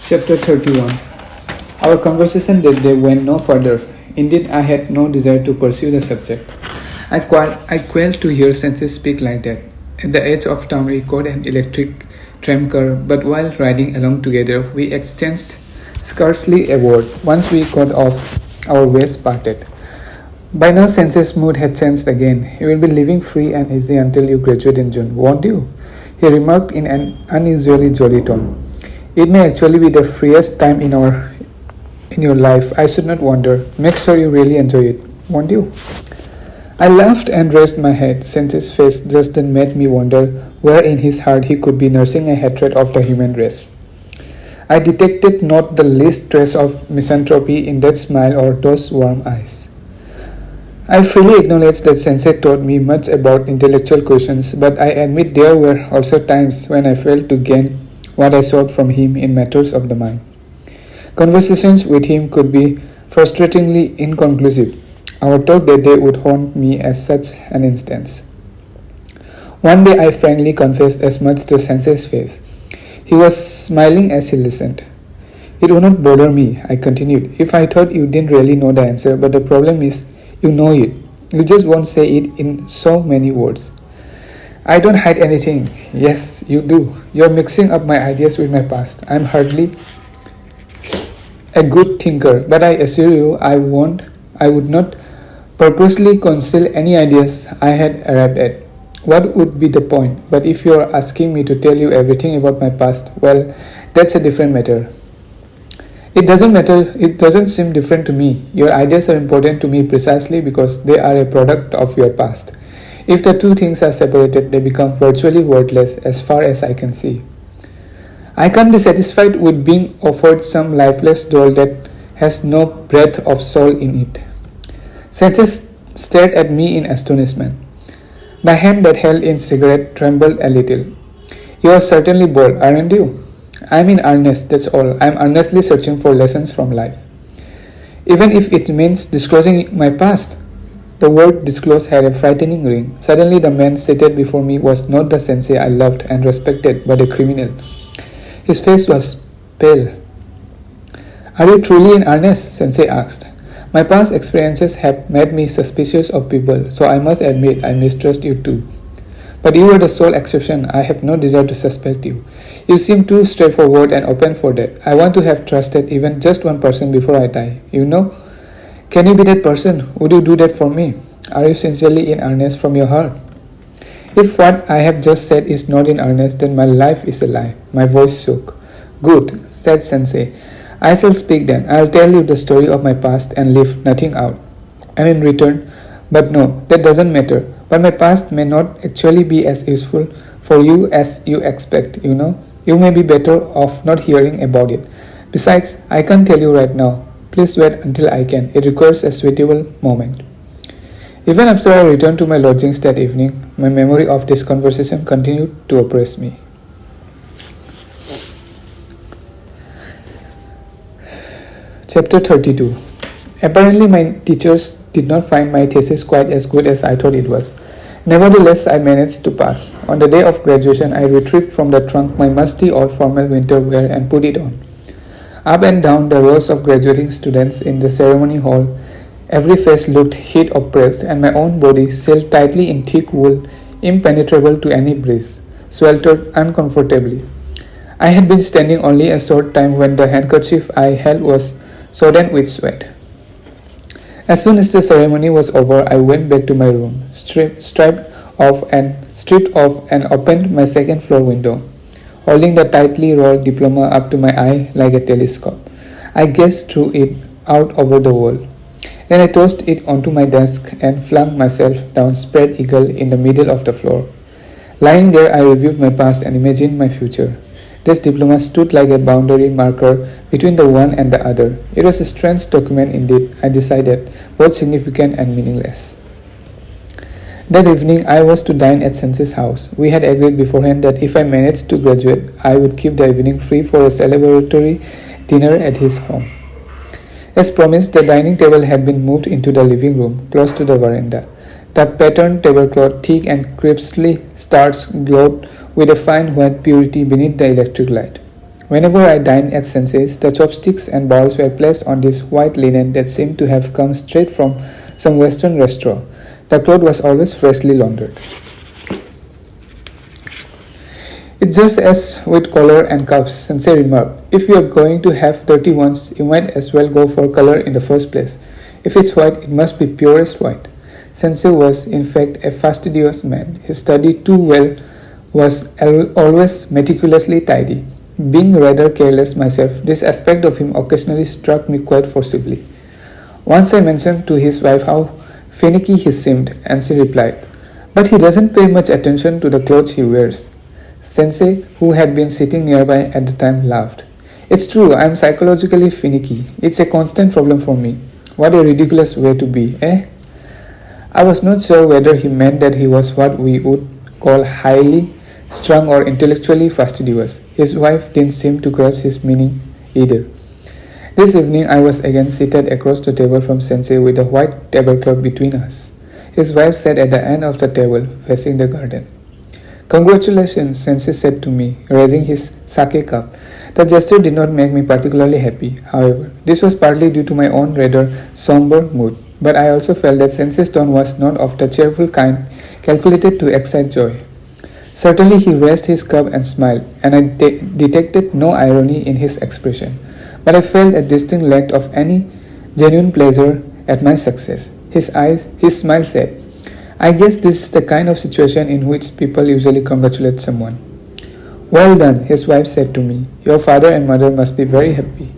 Chapter 31. Our conversation that day went no further. Indeed, I had no desire to pursue the subject. I quailed to hear senses speak like that. At the edge of town, we caught an electric tram car, but while riding along together, we exchanged scarcely a word. Once we got off, our ways parted. By now, Sensei's mood had changed again. You will be living free and easy until you graduate in June, won't you? He remarked in an unusually jolly tone. It may actually be the freest time in your life. I should not wonder. Make sure you really enjoy it, won't you? I laughed and raised my head. Sensei's face just then made me wonder where in his heart he could be nursing a hatred of the human race. I detected not the least trace of misanthropy in that smile or those warm eyes. I freely acknowledge that Sensei taught me much about intellectual questions, but I admit there were also times when I failed to gain what I sought from him in matters of the mind. Conversations with him could be frustratingly inconclusive. Our talk that day would haunt me as such an instance. One day I frankly confessed as much to Sensei's face. He was smiling as he listened. It would not bother me, I continued, if I thought you didn't really know the answer, but the problem is you know it. You just won't say it in so many words. I don't hide anything. Yes, you do. You're mixing up my ideas with my past. I'm hardly a good thinker, but I assure you I would not purposely conceal any ideas I had arrived at. What would be the point? But if you're asking me to tell you everything about my past, well, that's a different matter. It doesn't matter, it doesn't seem different to me. Your ideas are important to me precisely because they are a product of your past. If the two things are separated, they become virtually worthless as far as I can see. I can't be satisfied with being offered some lifeless doll that has no breath of soul in it. Sensei stared at me in astonishment. My hand that held in cigarette trembled a little. You are certainly bold, aren't you? I'm in earnest, that's all. I'm earnestly searching for lessons from life. Even if it means disclosing my past. The word disclose had a frightening ring. Suddenly the man seated before me was not the sensei I loved and respected, but a criminal. His face was pale. Are you truly in earnest? Sensei asked. My past experiences have made me suspicious of people, so I must admit I mistrust you too. But you are the sole exception. I have no desire to suspect you. You seem too straightforward and open for that. I want to have trusted even just one person before I die. You know? Can you be that person? Would you do that for me? Are you sincerely in earnest from your heart? If what I have just said is not in earnest, then my life is a lie. My voice shook. Good, said Sensei. I shall speak then. I'll tell you the story of my past and leave nothing out. And in return, but no, that doesn't matter. But my past may not actually be as useful for you as you expect, you know. You may be better off not hearing about it. Besides, I can't tell you right now. Please wait until I can. It requires a suitable moment. Even after I returned to my lodgings that evening, my memory of this conversation continued to oppress me. Chapter 32. Apparently my teachers did not find my thesis quite as good as I thought it was. Nevertheless, I managed to pass. On the day of graduation, I retrieved from the trunk my musty old formal winter wear and put it on. Up and down the rows of graduating students in the ceremony hall, every face looked heat oppressed, and my own body, sealed tightly in thick wool, impenetrable to any breeze, sweltered uncomfortably. I had been standing only a short time when the handkerchief I held was sodden with sweat. As soon as the ceremony was over, I went back to my room, stripped off and opened my second floor window. Holding the tightly rolled diploma up to my eye like a telescope, I gazed through it out over the wall. Then I tossed it onto my desk and flung myself down spread eagle in the middle of the floor. Lying there, I reviewed my past and imagined my future. This diploma stood like a boundary marker between the one and the other. It was a strange document indeed, I decided, both significant and meaningless. That evening, I was to dine at Sensei's house. We had agreed beforehand that if I managed to graduate, I would keep the evening free for a celebratory dinner at his home. As promised, the dining table had been moved into the living room, close to the veranda. The patterned tablecloth, thick and crisply starched, glowed with a fine white purity beneath the electric light. Whenever I dined at Sensei's, the chopsticks and bowls were placed on this white linen that seemed to have come straight from some Western restaurant. The cloth was always freshly laundered. It's just as with collar and cuffs, Sensei remarked. If you are going to have dirty ones, you might as well go for color in the first place. If it's white, it must be purest white. Sensei was, in fact, a fastidious man. His study, too well, was always meticulously tidy. Being rather careless myself, this aspect of him occasionally struck me quite forcibly. Once I mentioned to his wife how finicky he seemed, and she replied, "But he doesn't pay much attention to the clothes he wears." Sensei, who had been sitting nearby at the time, laughed. "It's true, I'm psychologically finicky. It's a constant problem for me. What a ridiculous way to be, eh?" I was not sure whether he meant that he was what we would call highly strung or intellectually fastidious. His wife didn't seem to grasp his meaning either. This evening I was again seated across the table from Sensei with a white tablecloth between us. His wife sat at the end of the table, facing the garden. "Congratulations," Sensei said to me, raising his sake cup. The gesture did not make me particularly happy, however. This was partly due to my own rather somber mood, but I also felt that Sensei's tone was not of the cheerful kind calculated to excite joy. Certainly he raised his cup and smiled, and I detected no irony in his expression, but I felt a distinct lack of any genuine pleasure at my success. His smile said, "I guess this is the kind of situation in which people usually congratulate someone." "Well done," his wife said to me. "Your father and mother must be very happy."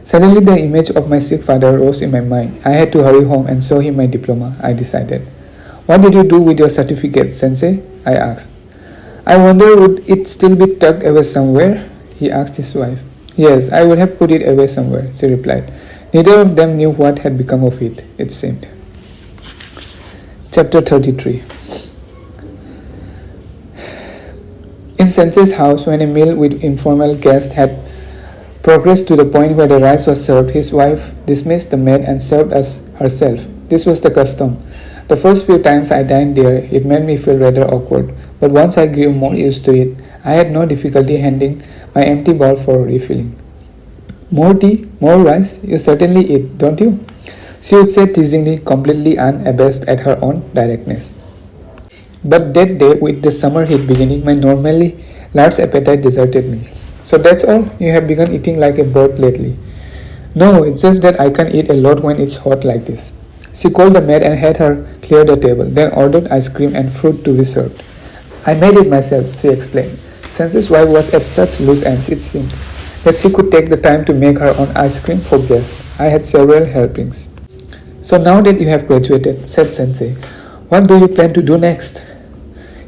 Suddenly the image of my sick father rose in my mind. I had to hurry home and show him my diploma, I decided. "What did you do with your certificate, Sensei?" I asked. "I wonder would it still be tucked away somewhere?" he asked his wife. "Yes, I would have put it away somewhere," she replied. Neither of them knew what had become of it, it seemed. Chapter 33. In Sensei's house, when a meal with informal guests had progressed to the point where the rice was served, his wife dismissed the maid and served us herself. This was the custom. The first few times I dined there, it made me feel rather awkward, but once I grew more used to it, I had no difficulty handing my empty bowl for refilling. "More tea, more rice, you certainly eat, don't you?" she would say teasingly, completely unabashed at her own directness. But that day, with the summer heat beginning, my normally large appetite deserted me. "So that's all? You have begun eating like a bird lately?" "No, it's just that I can't eat a lot when it's hot like this." She called the maid and had her clear the table, then ordered ice cream and fruit to be served. "I made it myself," she explained. Sensei's wife was at such loose ends, it seemed, that she could take the time to make her own ice cream for guests. I had several helpings. "So now that you have graduated," said Sensei, "what do you plan to do next?"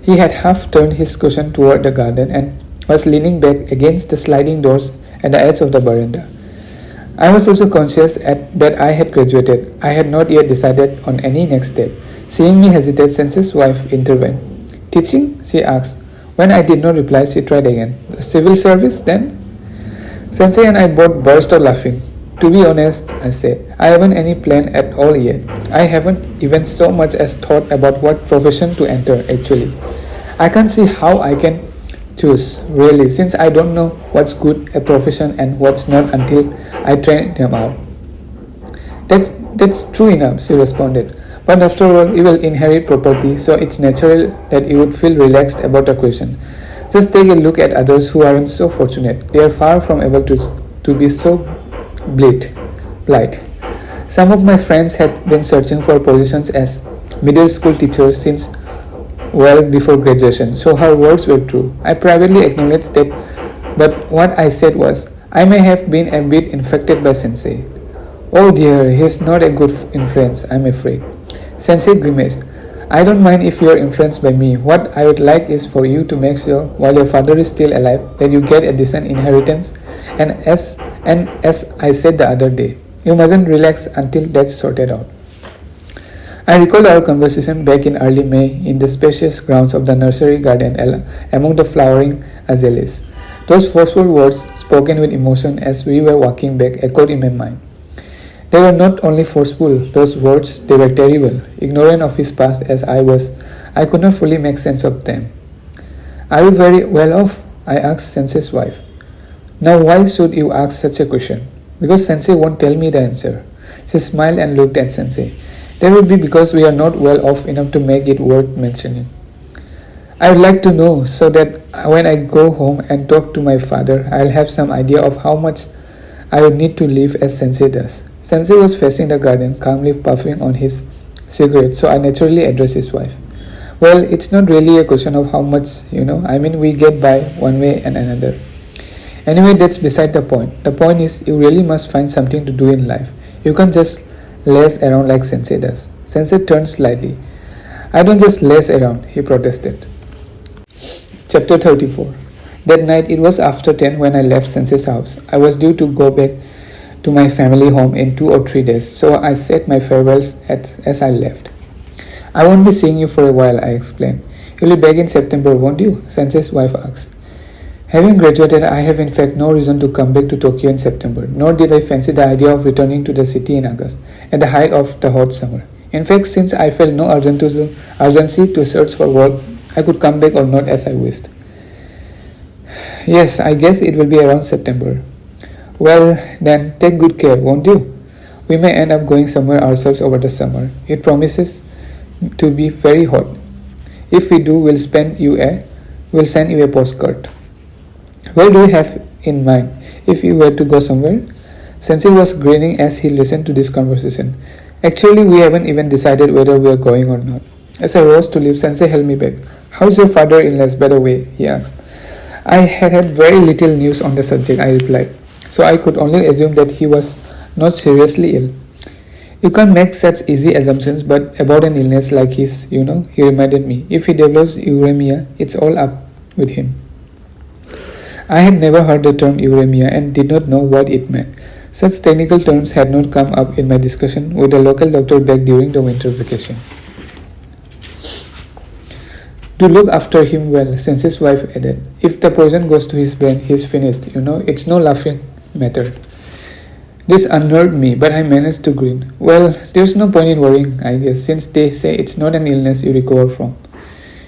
He had half turned his cushion toward the garden and was leaning back against the sliding doors at the edge of the veranda. I was also conscious that I had graduated. I had not yet decided on any next step. Seeing me hesitate, Sensei's wife intervened. "Teaching?" she asked. When I did not reply, she tried again. "The civil service, then?" Sensei and I both burst out laughing. "To be honest," I said, "I haven't any plan at all yet. I haven't even so much as thought about what profession to enter, actually. I can't see how I can choose, really, since I don't know what's good a profession and what's not until I try them out." That's true enough," she responded. "But after all, you will inherit property, so it's natural that you would feel relaxed about the question. Just take a look at others who aren't so fortunate. They are far from able to be so blight. Some of my friends had been searching for positions as middle school teachers since well before graduation, so her words were true. I privately acknowledged that, but what I said was, I may have been a bit infected by Sensei. "Oh dear, he's not a good influence, I'm afraid." Sensei grimaced. "I don't mind if you're influenced by me. What I would like is for you to make sure, while your father is still alive, that you get a decent inheritance, and as I said the other day, you mustn't relax until that's sorted out." I recalled our conversation back in early May in the spacious grounds of the nursery garden among the flowering azaleas. Those forceful words, spoken with emotion as we were walking back, echoed in my mind. They were not only forceful, those words, they were terrible. Ignorant of his past as I was, I could not fully make sense of them. "Are you very well off?" I asked Sensei's wife. Now why should you ask such a question? Because sensei won't tell me the answer. She smiled and looked at sensei. That would be because we are not well off enough to make it worth mentioning. I would like to know so that when I go home and talk to my father, I'll have some idea of how much I would need to live as sensei does. Sensei was facing the garden, calmly puffing on his cigarette, so I naturally addressed his wife. Well, it's not really a question of how much, we get by one way and another. Anyway, that's beside the point. The point is, you really must find something to do in life. You can't just laze around like sensei does. Sensei turned slightly. I don't just laze around, he protested. Chapter 34. That night, it was after 10 when I left sensei's house. I was due to go back to my family home in 2 or 3 days, so I said my farewells as I left. I won't be seeing you for a while, I explained. You'll be back in September, won't you? Sensei's wife asked. Having graduated, I have in fact no reason to come back to Tokyo in September, nor did I fancy the idea of returning to the city in August, at the height of the hot summer. In fact, since I felt no urgency to search for work, I could come back or not as I wished. Yes, I guess it will be around September. Well, then take good care, won't you? We may end up going somewhere ourselves over the summer. It promises to be very hot. If we do, we'll send you a postcard. What do you have in mind if you were to go somewhere? Sensei was grinning as he listened to this conversation. Actually, we haven't even decided whether we are going or not. As I rose to leave, Sensei held me back. How's your father-in-law, by the way? He asked. I had very little news on the subject, I replied, so I could only assume that he was not seriously ill. You can't make such easy assumptions, but about an illness like his, he reminded me, if he develops uremia, it's all up with him. I had never heard the term uremia and did not know what it meant. Such technical terms had not come up in my discussion with the local doctor back during the winter vacation. To look after him well, Sensei's wife added. If the poison goes to his brain, he's finished, it's no laughing matter. This unnerved me, but I managed to grin. Well, there's no point in worrying, I guess, since they say it's not an illness you recover from.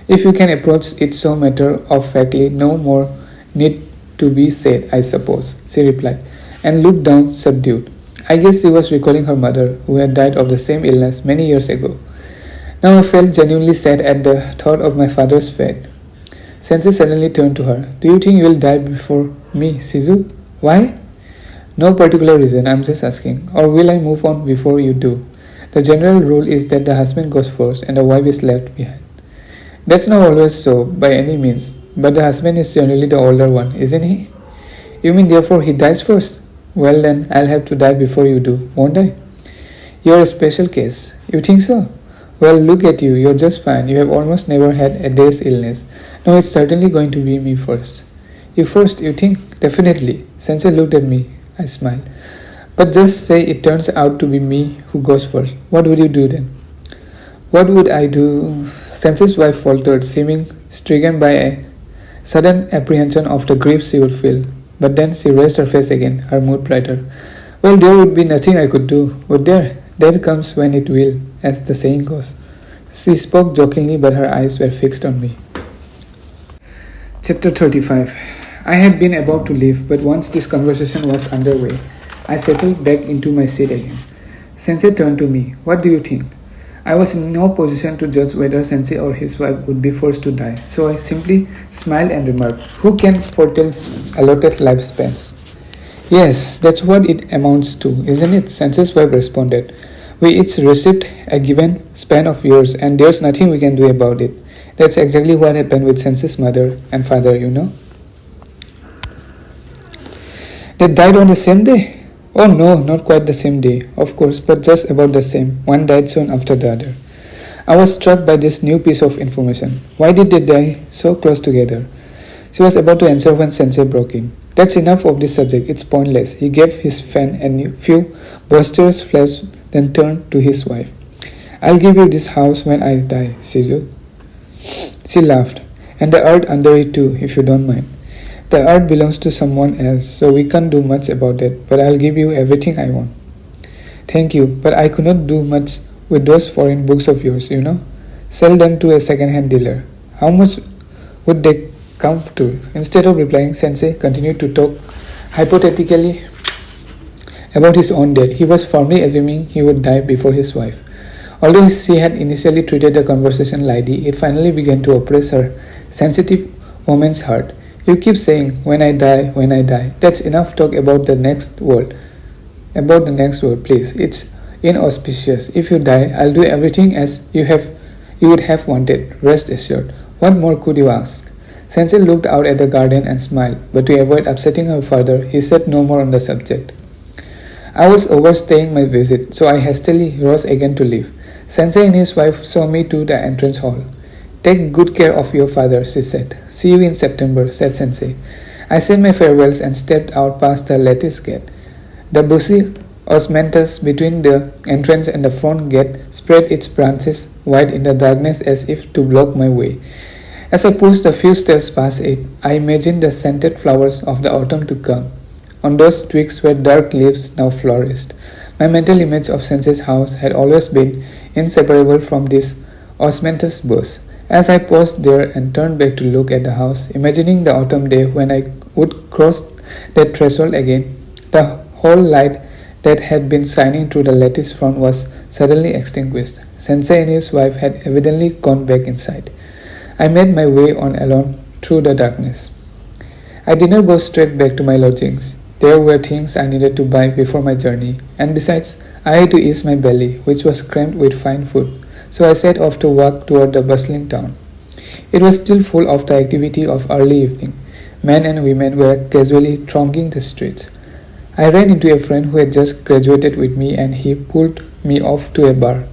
If you can approach it so matter-of-factly, no more need to be said, I suppose, she replied, and looked down subdued. I guess she was recalling her mother, who had died of the same illness many years ago. Now I felt genuinely sad at the thought of my father's fate. Sensei suddenly turned to her. Do you think you will die before me, Shizu? Why? No particular reason, I'm just asking. Or will I move on before you do? The general rule is that the husband goes first and the wife is left behind. That's not always so, by any means. But the husband is generally the older one, isn't he? You mean therefore he dies first? Well then, I'll have to die before you do, won't I? You're a special case. You think so? Well, look at you, you're just fine. You have almost never had a day's illness. No, it's certainly going to be me first. You first, you think? Definitely. Sensei looked at me. I smiled. But just say it turns out to be me who goes first. What would you do then? What would I do? Sensei's wife faltered, seeming stricken by a sudden apprehension of the grief she would feel. But then she raised her face again, her mood brighter. Well, there would be nothing I could do, would there? That comes when it will, as the saying goes. She spoke jokingly, but her eyes were fixed on me. Chapter 35. I had been about to leave, but once this conversation was underway, I settled back into my seat again. Sensei turned to me. What do you think? I was in no position to judge whether Sensei or his wife would be first to die, so I simply smiled and remarked, who can foretell allotted lifespans? Yes, that's what it amounts to, isn't it? Sensei's wife responded. We each received a given span of years, and there's nothing we can do about it. That's exactly what happened with Sensei's mother and father, They died on the same day? Oh no, not quite the same day, of course, but just about the same. One died soon after the other. I was struck by this new piece of information. Why did they die so close together? She was about to answer when Sensei broke in. That's enough of this subject, it's pointless. He gave his fan a few boisterous flaps, then turned to his wife. I'll give you this house when I die, Shizu. She laughed. And the earth under it too, if you don't mind. The earth belongs to someone else, so we can't do much about it, but I'll give you everything I want. Thank you, but I could not do much with those foreign books of yours, Sell them to a second-hand dealer. How much would they come to? Instead of replying, Sensei continued to talk hypothetically about his own death. He was firmly assuming he would die before his wife. Although she had initially treated the conversation lightly, it finally began to oppress her sensitive woman's heart. You keep saying, when I die, when I die. That's enough talk about the next world. About the next world, please. It's inauspicious. If you die, I'll do everything as you would have wanted. Rest assured. What more could you ask? Sensei looked out at the garden and smiled, but to avoid upsetting her further, he said no more on the subject. I was overstaying my visit, so I hastily rose again to leave. Sensei and his wife saw me to the entrance hall. Take good care of your father, she said. See you in September, said Sensei. I said my farewells and stepped out past the lattice gate. The bushy osmanthus between the entrance and the front gate spread its branches wide in the darkness as if to block my way. As I pushed a few steps past it, I imagined the scented flowers of the autumn to come. On those twigs where dark leaves now flourished. My mental image of Sensei's house had always been inseparable from this osmanthus bush. As I paused there and turned back to look at the house, imagining the autumn day when I would cross that threshold again, the whole light that had been shining through the lattice front was suddenly extinguished. Sensei and his wife had evidently gone back inside. I made my way on alone through the darkness. I did not go straight back to my lodgings. There were things I needed to buy before my journey, and besides, I had to ease my belly, which was crammed with fine food, so I set off to walk toward the bustling town. It was still full of the activity of early evening. Men and women were casually thronging the streets. I ran into a friend who had just graduated with me, and he pulled me off to a bar,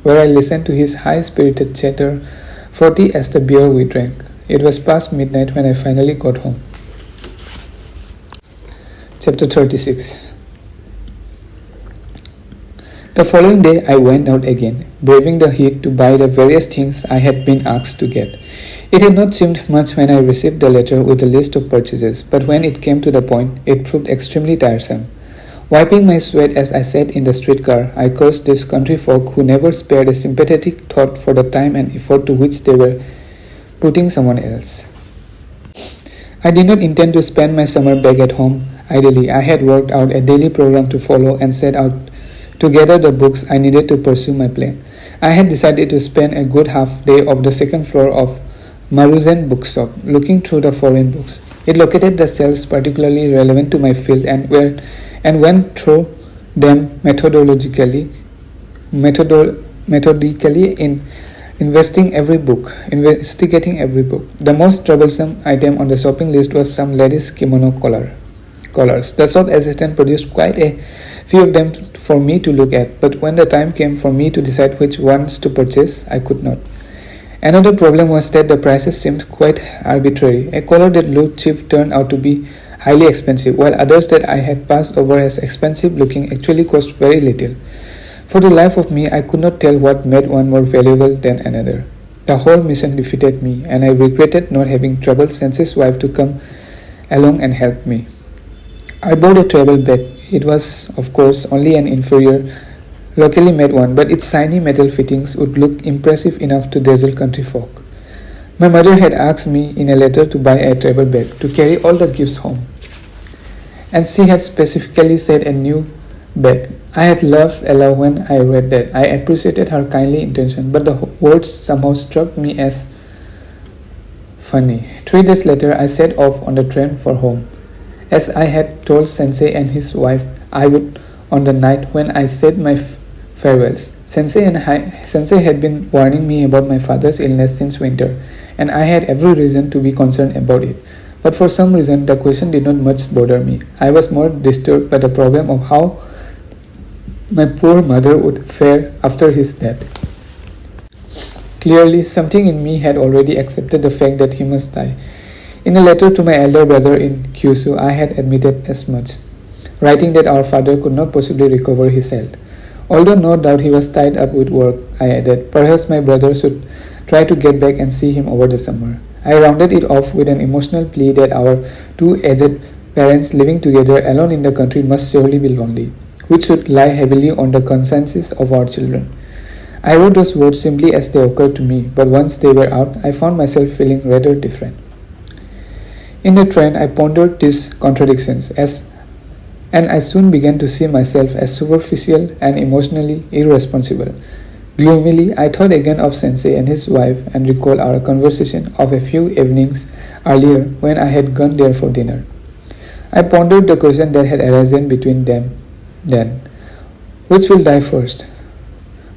where I listened to his high-spirited chatter, frothy as the beer we drank. It was past midnight when I finally got home. Chapter 36. The following day I went out again, braving the heat to buy the various things I had been asked to get. It had not seemed much when I received the letter with a list of purchases, but when it came to the point, it proved extremely tiresome. Wiping my sweat as I sat in the streetcar, I cursed these country folk who never spared a sympathetic thought for the time and effort to which they were putting someone else. I did not intend to spend my summer back at home. Ideally, I had worked out a daily program to follow and set out to gather the books I needed to pursue my plan. I had decided to spend a good half day on the second floor of Maruzen bookshop, looking through the foreign books. It located the shelves particularly relevant to my field and went through them methodically in investigating every book. The most troublesome item on the shopping list was some lady's kimono collars. The shop assistant produced quite a few of them for me to look at, but when the time came for me to decide which ones to purchase, I could not. Another problem was that the prices seemed quite arbitrary. A collar that looked cheap turned out to be highly expensive, while others that I had passed over as expensive looking actually cost very little. For the life of me, I could not tell what made one more valuable than another. The whole mission defeated me, and I regretted not having troubled Sensei's wife to come along and help me. I bought a travel bag. It was, of course, only an inferior, locally made one, but its shiny metal fittings would look impressive enough to dazzle country folk. My mother had asked me in a letter to buy a travel bag to carry all the gifts home, and she had specifically said a new bag. I had laughed aloud when I read that. I appreciated her kindly intention, but the words somehow struck me as funny. 3 days later, I set off on the train for home. As I had told Sensei and his wife I would on the night when I said my farewells. Sensei had been warning me about my father's illness since winter, and I had every reason to be concerned about it. But for some reason, the question did not much bother me. I was more disturbed by the problem of how my poor mother would fare after his death. Clearly, something in me had already accepted the fact that he must die. In a letter to my elder brother in Kyushu, I had admitted as much, writing that our father could not possibly recover his health. Although no doubt he was tied up with work, I added, perhaps my brother should try to get back and see him over the summer. I rounded it off with an emotional plea that our 2 aged parents living together alone in the country must surely be lonely, which should lie heavily on the consciences of our children. I wrote those words simply as they occurred to me, but once they were out, I found myself feeling rather different. In the train, I pondered these contradictions and I soon began to see myself as superficial and emotionally irresponsible. Gloomily, I thought again of Sensei and his wife and recalled our conversation of a few evenings earlier when I had gone there for dinner. I pondered the question that had arisen between them then. Which will die first?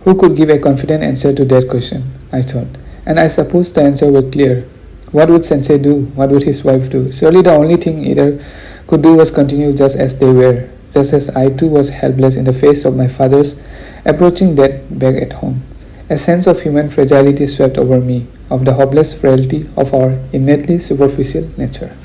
Who could give a confident answer to that question? I thought. And I suppose the answer was clear. What would Sensei do? What would his wife do? Surely the only thing either could do was continue just as they were, just as I too was helpless in the face of my father's approaching death back at home. A sense of human fragility swept over me, of the hopeless frailty of our innately superficial nature.